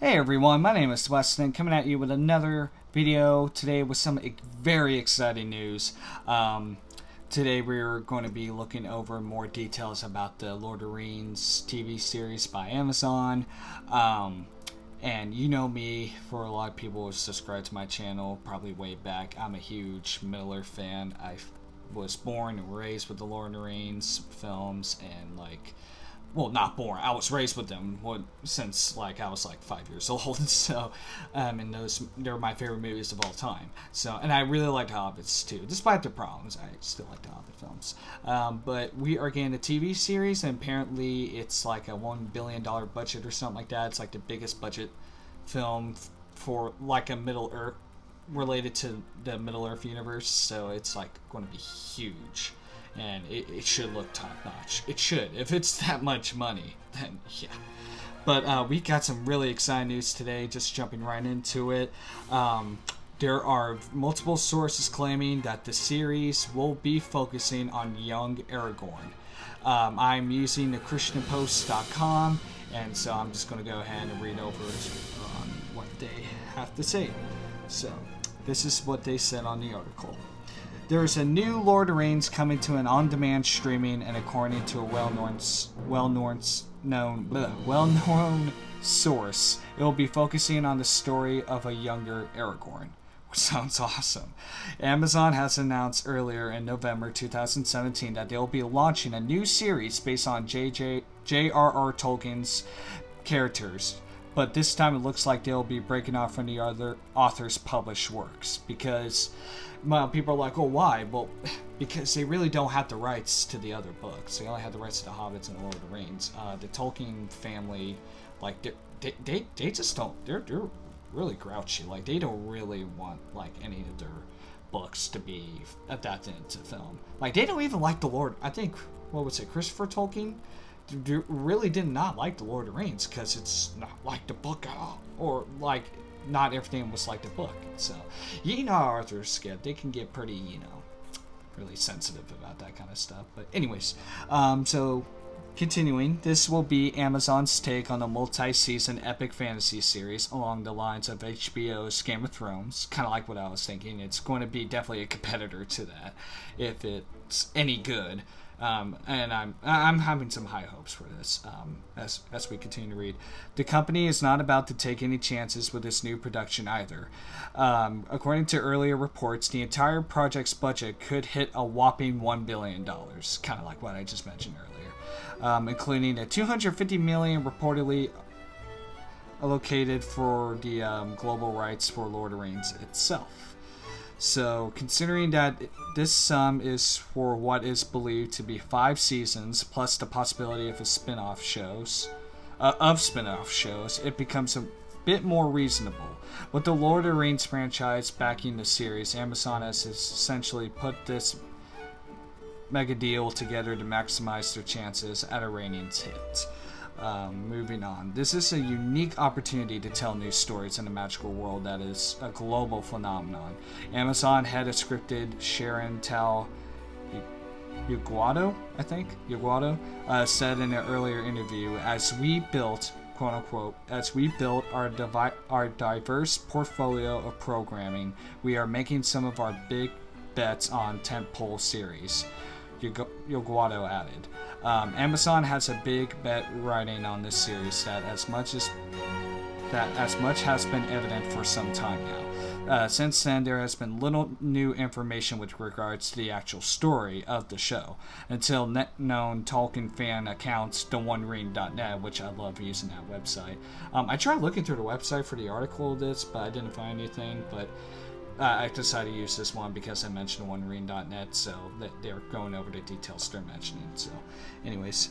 Hey everyone, my name is Weston, coming at you with another video today with some very exciting news. Today we're going to be looking over more details about the Lord of the Rings TV series by Amazon. And you know me, for a lot of people who subscribe to my channel, probably way back, I'm a huge Middle-earth fan. I was born and raised with the Lord of the Rings films, and well, not born. I was raised with them since I was 5 years old. So, and they're my favorite movies of all time. So, and I really liked Hobbits too, despite their problems. I still like the Hobbit films. But we are getting a TV series, and apparently it's like a $1 billion budget or something like that. It's like the biggest budget film for a Middle Earth related to the Middle Earth universe. So it's going to be huge. And it should look top-notch. It should. If it's that much money, then yeah. But we got some really exciting news today, just jumping right into it. There are multiple sources claiming that the series will be focusing on young Aragorn. I'm using the ChristianPost.com, and so I'm just going to go ahead and read over what they have to say. So, this is what they said on the article. There is a new Lord of the Rings coming to an on-demand streaming, and according to a well-known source, it will be focusing on the story of a younger Aragorn, which sounds awesome. Amazon has announced earlier in November 2017 that they will be launching a new series based on J.R.R. Tolkien's characters. But this time it looks like they'll be breaking off from the other author's published works. Because, well, people are like, oh, why? Well, because they really don't have the rights to the other books. They only have the rights to the Hobbits and the Lord of the Rings. The Tolkien family, they just don't, they're really grouchy. They don't really want, any of their books to be adapted into film. They don't even like the Lord, I think, what was it, Christopher Tolkien? Really did not like the Lord of the Rings because it's not like the book at all, or not everything was like the book. So how Arthur's get, they can get pretty really sensitive about that kind of stuff. But anyways, so continuing, this will be Amazon's take on the multi-season epic fantasy series along the lines of HBO's Game of Thrones. Kind of like what I was thinking. It's going to be definitely a competitor to that if it's any good. And I'm having some high hopes for this as we continue to read. The company is not about to take any chances with this new production either. According to earlier reports, the entire project's budget could hit a whopping $1 billion, kind of like what I just mentioned earlier, including a $250 million reportedly allocated for the global rights for Lord of the Rings itself. So, considering that this sum is for what is believed to be 5 seasons, plus the possibility of spin-off shows, it becomes a bit more reasonable. With the Lord of the Rings franchise backing the series, Amazon has essentially put this mega deal together to maximize their chances at a ratings hit. Moving on. This is a unique opportunity to tell new stories in a magical world that is a global phenomenon. Amazon head of scripted Sharon Tal Yaguado, said in an earlier interview, as we built, quote unquote, our diverse portfolio of programming, we are making some of our big bets on tentpole series. Yaguado added. Amazon has a big bet riding on this series that as much has been evident for some time now. Since then, there has been little new information with regards to the actual story of the show, until known Tolkien fan accounts, theonering.net, which I love using that website. I tried looking through the website for the article of this, but I didn't find anything, but I decided to use this one because I mentioned OneRing.net, so they're going over the details they're mentioning. So, anyways,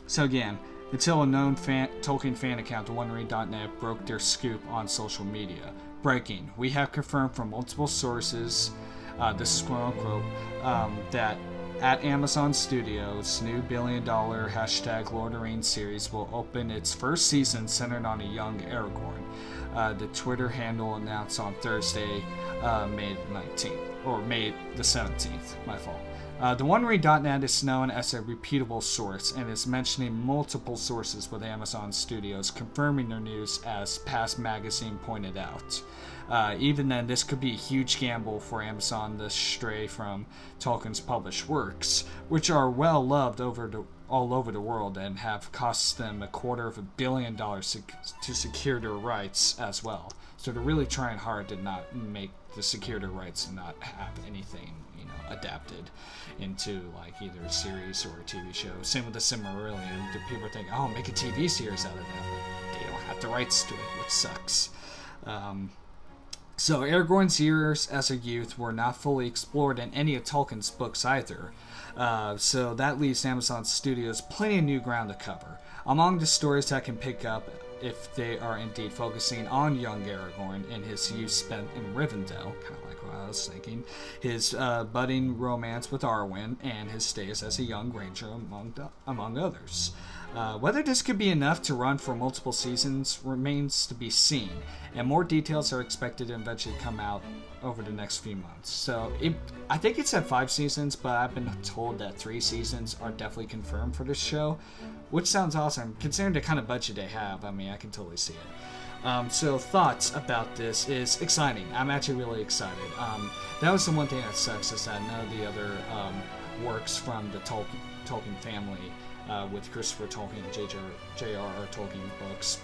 so again, until a known Tolkien fan account, OneRing.net, broke their scoop on social media. Breaking: we have confirmed from multiple sources, this is quote unquote, that at Amazon Studios' new billion-dollar Lord of the Rings series will open its first season centered on a young Aragorn. The Twitter handle announced on Thursday, May 19th, or May the 17th, my fault. TheOneRing.net is known as a reputable source and is mentioning multiple sources with Amazon Studios confirming their news, as Past Magazine pointed out. Even then, this could be a huge gamble for Amazon to stray from Tolkien's published works, which are well loved all over the world and have cost them $250 million to secure their rights as well. So they're really trying hard to not make the secure their rights and not have anything, adapted into like either a series or a TV show. Same with the Silmarillion. People think, oh, make a TV series out of that. They don't have the rights to it, which sucks. So Aragorn's years as a youth were not fully explored in any of Tolkien's books either. So that leaves Amazon Studios plenty of new ground to cover. Among the stories that can pick up, if they are indeed focusing on young Aragorn and his youth spent in Rivendell, kind of like what I was thinking, his budding romance with Arwen, and his stays as a young ranger, among others. Whether this could be enough to run for multiple seasons remains to be seen, and more details are expected to eventually come out over the next few months. So I think it said 5 seasons, but I've been told that 3 seasons are definitely confirmed for this show, which sounds awesome. Considering the kind of budget they have, I mean, I can totally see it. So thoughts about this is exciting. I'm actually really excited. That was the one thing that sucks, is that none of the other works from the Tolkien family with Christopher Tolkien and J.R.R. Tolkien books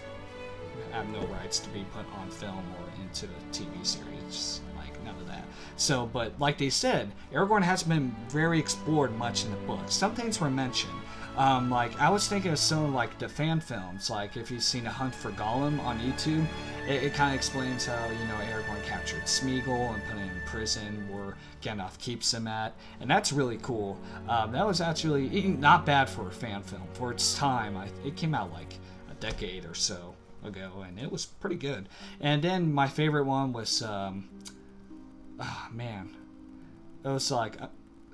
have no rights to be put on film or into a TV series. Like, none of that. So, but like they said, Aragorn hasn't been very explored much in the books. Some things were mentioned. Like, I was thinking of some of, like, the fan films. Like, if you've seen A Hunt for Gollum on YouTube, it kind of explains how, Aragorn captured Smeagol and put him in prison where Gandalf keeps him at. And that's really cool. That was actually not bad for a fan film. For its time, it came out, like, a decade or so ago, and it was pretty good. And then my favorite one was, it was like...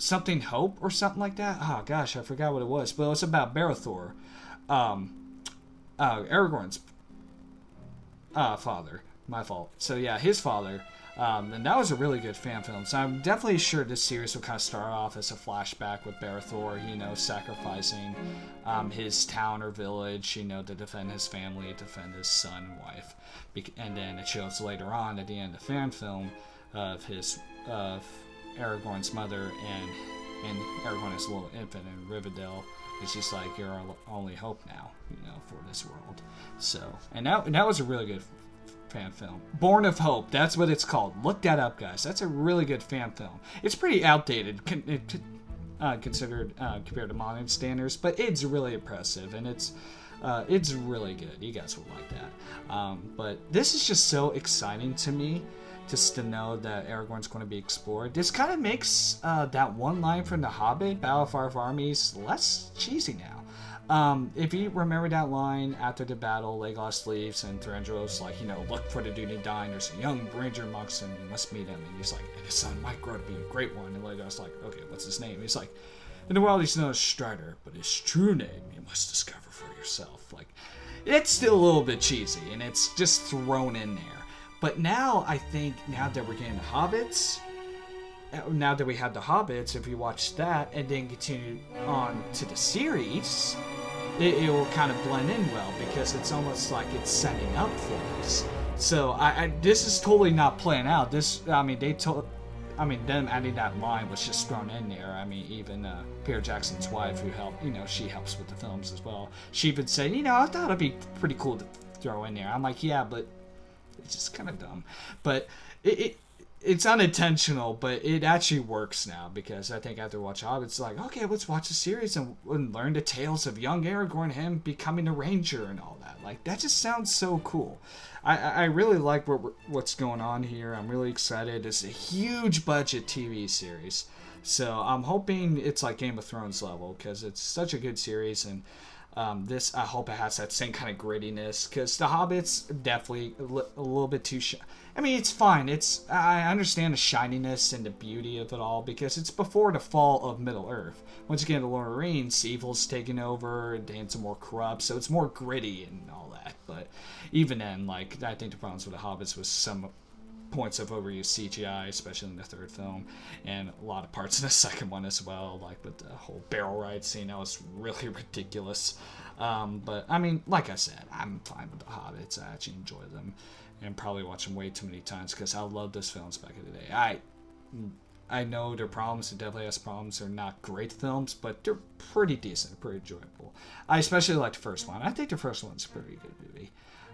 Something Hope or something like that. Oh gosh, I forgot what it was, but it was about Barethor, Aragorn's father. My fault. So yeah, his father, and that was a really good fan film. So I'm definitely sure this series will kind of start off as a flashback with Barethor, sacrificing his town or village, to defend his family, defend his son and wife, and then it shows later on at the end of the fan film of Aragorn's mother and Aragorn is a little infant in Rivendell. It's just like, you're our only hope now, for this world. So, and that was a really good fan film. Born of Hope, that's what it's called. Look that up, guys. That's a really good fan film. It's pretty outdated considered compared to modern standards, but it's really impressive, and it's really good. You guys will like that. But this is just so exciting to me, just to know that Aragorn's going to be explored. This kind of makes that one line from The Hobbit, Battle of Five Armies, less cheesy now. If you remember that line after the battle, Legolas leaves and Thranduil's like, look for the dude dying. There's a young ranger amongst them. You must meet him. And he's like, and his son might grow to be a great one. And Legolas like, okay, what's his name? He's like, in the world he's known as Strider, but his true name you must discover for yourself. Like, it's still a little bit cheesy, and it's just thrown in there. But now, I think, now that we're getting the Hobbits, now that we have the Hobbits, if you watch that and then continue on to the series, it will kind of blend in well, because it's almost like it's setting up for us. So this is totally not planned out. Them adding that line was just thrown in there. I mean, even Peter Jackson's wife, who helped, she helps with the films as well. She even said, I thought it'd be pretty cool to throw in there. I'm like, yeah, but it's just kind of dumb. But it's unintentional, but it actually works now, because I think after watching Hobbit, it's like, okay, let's watch the series and learn the tales of young Aragorn, him becoming a ranger and all that. Like, that just sounds so cool. I really like what's going on here. I'm really excited. It's a huge budget TV series, so I'm hoping it's like Game of Thrones level, because it's such a good series. And this, I hope it has that same kind of grittiness, because The Hobbit's definitely a little bit too I mean, it's fine. I understand the shininess and the beauty of it all, because it's before the fall of Middle-earth. Once again, the Lord of the Rings, evil's taken over, and things are more corrupt, so it's more gritty and all that. But even then, like, I think the problems with The Hobbits was some points of overused CGI, especially in the third film, and a lot of parts in the second one as well, like with the whole barrel ride scene. That was really ridiculous. But I mean, like I said, I'm fine with the Hobbits. I actually enjoy them, and probably watch them way too many times because I love those films back in the day. I know their problems. It definitely has problems. They're not great films, but they're pretty decent, pretty enjoyable. I especially like the first one. I think the first one's a pretty good movie.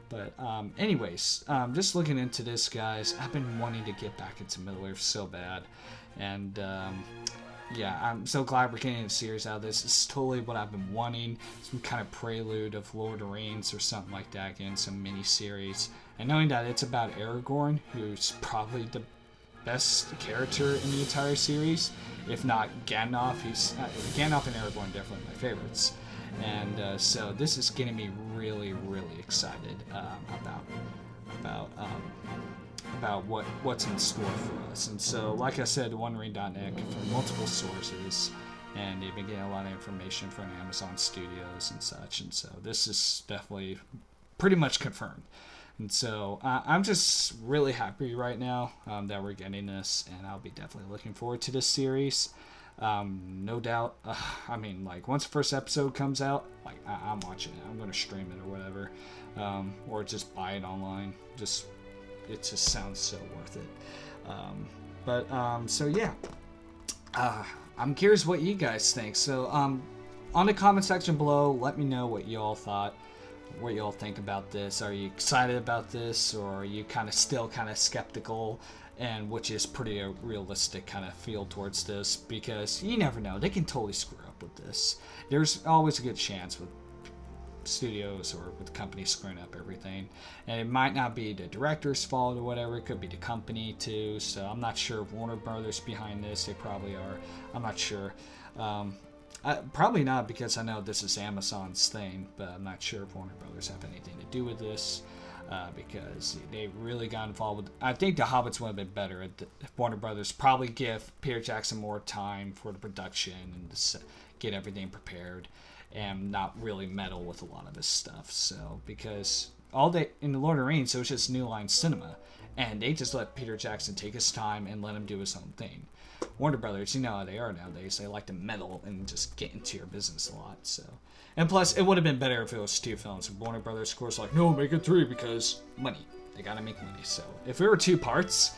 But anyways, just looking into this, guys, I've been wanting to get back into Middle-earth so bad. And yeah, I'm so glad we're getting a series out of this. It's totally what I've been wanting. Some kind of prelude of Lord of the Rings or something like that, getting some mini-series. And knowing that it's about Aragorn, who's probably the best character in the entire series, if not Gandalf. Gandalf and Aragorn are definitely my favorites. And so this is getting me really, really excited about what's in store for us. And so, like I said, OneRing.net from multiple sources, and they've been getting a lot of information from Amazon Studios and such. And so this is definitely pretty much confirmed. And so I'm just really happy right now that we're getting this, and I'll be definitely looking forward to this series. No doubt. I mean, like, once the first episode comes out, like, I'm watching it. I'm going to stream it or whatever, or just buy it online. It just sounds so worth it. So yeah, I'm curious what you guys think. So on the comment section below, let me know what y'all thought. What y'all think about this. Are you excited about this, or are you still skeptical, and which is pretty a realistic kind of feel towards this, because you never know, they can totally screw up with this. There's always a good chance with studios or with companies screwing up everything, and it might not be the director's fault or whatever. It could be the company too. So I'm not sure if Warner Brothers behind this. They probably are. I'm not sure. Probably not, because I know this is Amazon's thing, but I'm not sure if Warner Brothers have anything to do with this, because they really got involved with. I think the Hobbits would have been better if Warner Brothers probably give Peter Jackson more time for the production and to get everything prepared, and not really meddle with a lot of this stuff. So, because in the Lord of the Rings, it was just New Line Cinema, and they just let Peter Jackson take his time and let him do his own thing. Warner Brothers, you know how they are nowadays. They like to meddle and just get into your business a lot. So, and plus, it would have been better if it was 2 films. Warner Brothers, of course, like, no, make it 3 because money. They gotta make money. So, if it were 2 parts,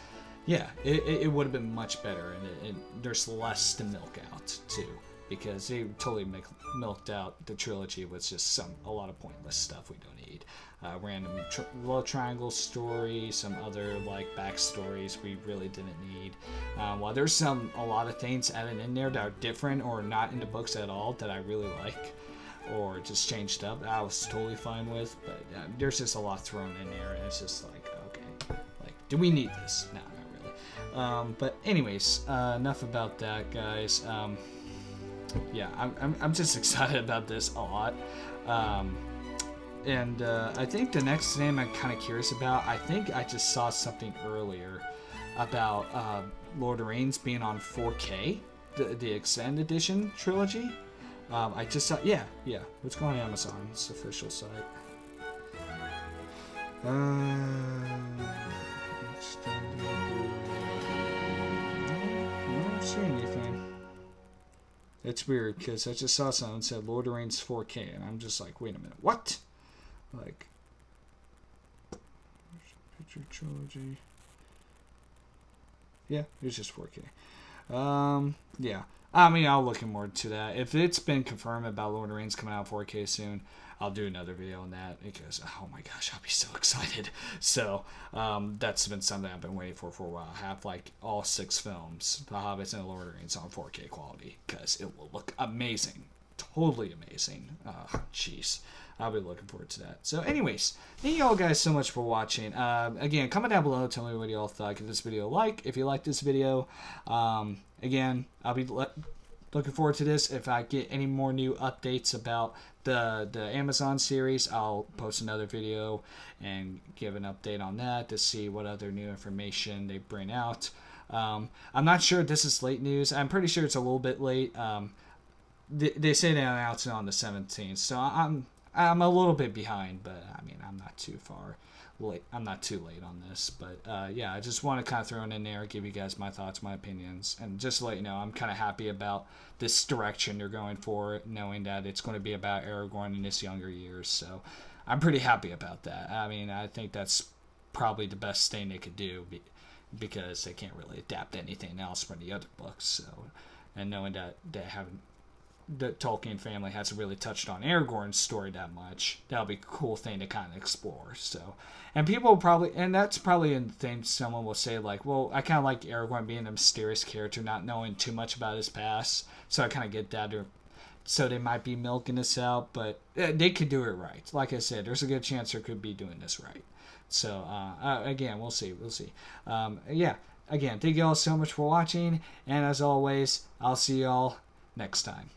yeah, it would have been much better, and there's less to milk out too, because they totally milked out the trilogy with just a lot of pointless stuff we don't need. Random love triangle story, some other like backstories we really didn't need. While there's a lot of things added in there that are different or not in the books at all that I really like, or just changed up, I was totally fine with. But there's just a lot thrown in there, and it's just like, okay, like, do we need this? No, not really. But anyways, enough about that, guys. Yeah, I'm just excited about this a lot. And I think the next thing I'm kind of curious about, I think I just saw something earlier about Lord of the Rings being on 4K, the extended edition trilogy. I just saw, yeah. Let's go on Amazon's official site. I don't see anything. It's weird, because I just saw something that said Lord of the Rings 4K, and I'm just like, wait a minute, what? Like, picture trilogy. Yeah, it's just 4K. Yeah. I mean, I'll look more into that. If it's been confirmed about Lord of the Rings coming out 4K soon, I'll do another video on that, because, oh my gosh, I'll be so excited. So, that's been something I've been waiting for a while. I have, like, all 6 films, The Hobbits and The Lord of the Rings, on 4K quality, because it will look amazing. Totally amazing. Jeez. I'll be looking forward to that. So anyways, thank you all guys so much for watching. Again, comment down below, tell me what you all thought. Give this video a like if you like this video. Again, I'll be looking forward to this. If I get any more new updates about the Amazon series, I'll post another video and give an update on that to see what other new information they bring out. I'm not sure if this is late news. I'm pretty sure it's a little bit late. They say they announced it on the 17th, so I'm a little bit behind, but I mean, I'm not too far late. I'm not too late on this, but yeah, I just want to kind of throw it in there, give you guys my thoughts, my opinions, and just to let you know, I'm kind of happy about this direction they're going for, knowing that it's going to be about Aragorn in his younger years. So I'm pretty happy about that. I mean, I think that's probably the best thing they could do because they can't really adapt anything else from the other books. So, and knowing that they haven't, the Tolkien family hasn't really touched on Aragorn's story that much, that'll be a cool thing to kind of explore. So, and people will probably, and that's probably a thing someone will say, like, well, I kind of like Aragorn being a mysterious character, not knowing too much about his past. So I kind of get that. So they might be milking this out, but they could do it right. Like I said, there's a good chance they could be doing this right. So, again, we'll see. Yeah, again, thank you all so much for watching. And as always, I'll see y'all next time.